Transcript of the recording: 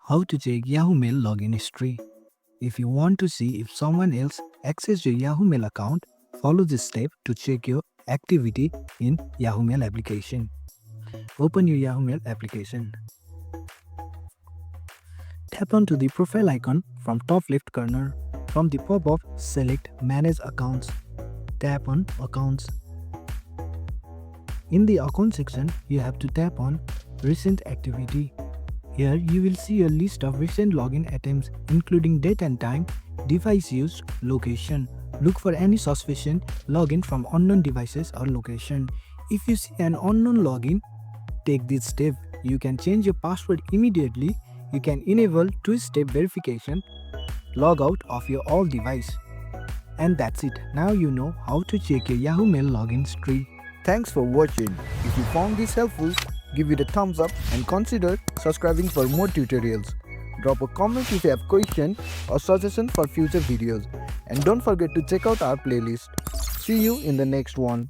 How to check Yahoo Mail login history. If you want to see if someone else accessed your Yahoo Mail account, follow this step to check your activity in Yahoo Mail application. Open your Yahoo Mail application. Tap onto the profile icon from top left corner. From the pop-up, select Manage Accounts. Tap on Accounts. In the Account section, you have to tap on Recent Activity. Here you will see a list of recent login attempts including date and time, device used, location. Look for any suspicious login from unknown devices or location. If you see an unknown login, take this step. You can change your password immediately. You can enable two-step verification, log out of your all device. And that's it. Now you know how to check your Yahoo Mail login history. Thanks for watching. If you found this helpful, give it a thumbs up and consider subscribing for more tutorials. Drop a comment if you have question or suggestion for future videos. And don't forget to check out our playlist. See you in the next one.